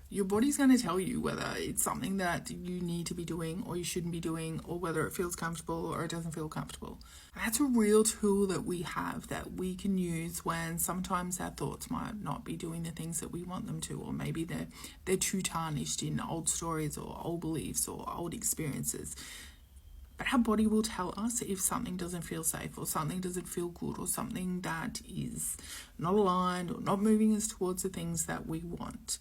Your body's going to tell you whether it's something that you need to be doing or you shouldn't be doing, or whether it feels comfortable or it doesn't feel comfortable. And that's a real tool that we have that we can use when sometimes our thoughts might not be doing the things that we want them to, or maybe they're too tarnished in old stories or old beliefs or old experiences. But our body will tell us if something doesn't feel safe, or something doesn't feel good, or something that is not aligned or not moving us towards the things that we want.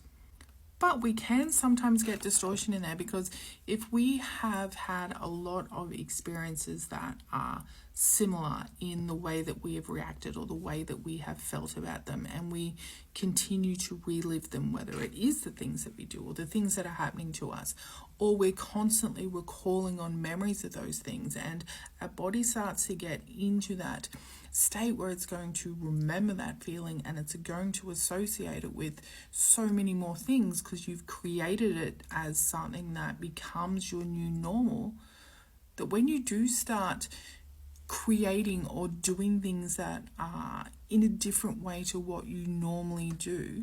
But we can sometimes get distortion in there, because if we have had a lot of experiences that are similar in the way that we have reacted or the way that we have felt about them, and we continue to relive them, whether it is the things that we do or the things that are happening to us, or we're constantly recalling on memories of those things, and our body starts to get into that state where it's going to remember that feeling, and it's going to associate it with so many more things because you've created it as something that becomes your new normal, that when you do start creating or doing things that are in a different way to what you normally do,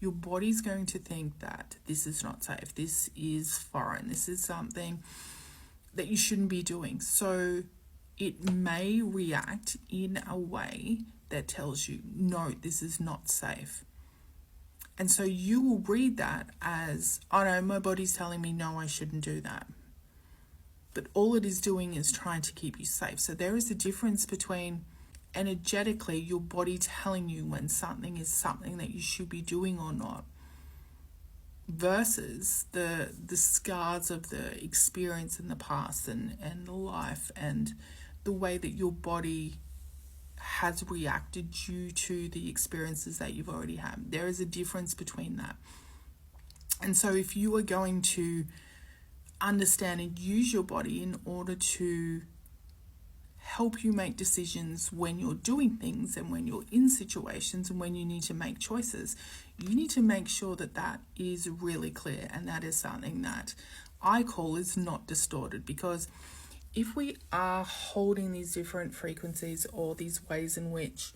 your body's going to think that this is not safe, this is foreign, this is something that you shouldn't be doing. So it may react in a way that tells you, no, this is not safe. And so you will read that as, oh no, my body's telling me, no, I shouldn't do that. But all it is doing is trying to keep you safe. So there is a difference between energetically your body telling you when something is something that you should be doing or not, versus the scars of the experience in the past and the life and the way that your body has reacted due to the experiences that you've already had. There is a difference between that. And so if you are going to understand and use your body in order to help you make decisions when you're doing things and when you're in situations and when you need to make choices, you need to make sure that that is really clear, and that is something that I call is not distorted. Because if we are holding these different frequencies or these ways in which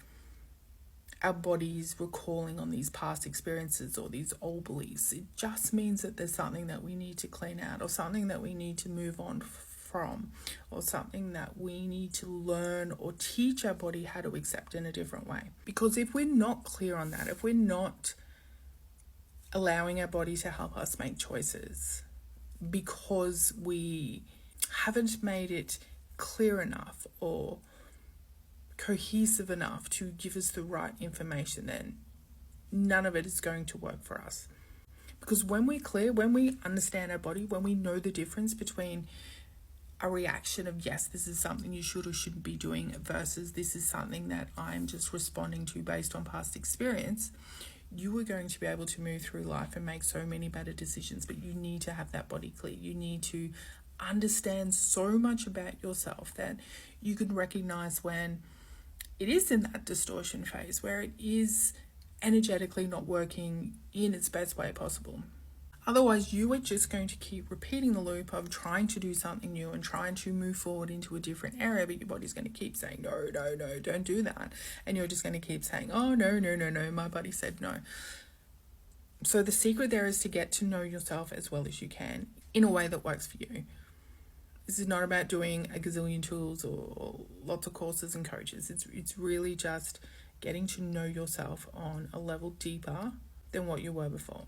our body is recalling on these past experiences or these old beliefs, it just means that there's something that we need to clean out, or something that we need to move on from, or something that we need to learn or teach our body how to accept in a different way. Because if we're not clear on that, if we're not allowing our body to help us make choices because we haven't made it clear enough or cohesive enough to give us the right information, then none of it is going to work for us. Because when we're clear, when we understand our body, when we know the difference between a reaction of, yes, this is something you should or shouldn't be doing, versus this is something that I'm just responding to based on past experience, you are going to be able to move through life and make so many better decisions. But you need to have that body clear. You need to understand so much about yourself that you can recognize when it is in that distortion phase, where it is energetically not working in its best way possible. Otherwise, you are just going to keep repeating the loop of trying to do something new and trying to move forward into a different area, but your body's going to keep saying, no, don't do that. And you're just going to keep saying, oh, no, my body said no. So the secret there is to get to know yourself as well as you can in a way that works for you. This is not about doing a gazillion tools or lots of courses and coaches. It's really just getting to know yourself on a level deeper than what you were before.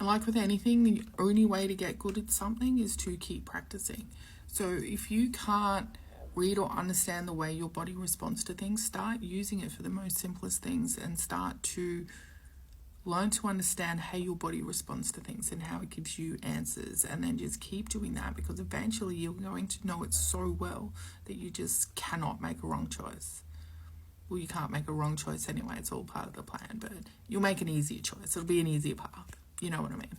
And like with anything, the only way to get good at something is to keep practicing. So if you can't read or understand the way your body responds to things, start using it for the most simplest things and start to learn to understand how your body responds to things and how it gives you answers, and then just keep doing that, because eventually you're going to know it so well that you just cannot make a wrong choice. Well, you can't make a wrong choice anyway, it's all part of the plan, but you'll make an easier choice. It'll be an easier path. You know what I mean?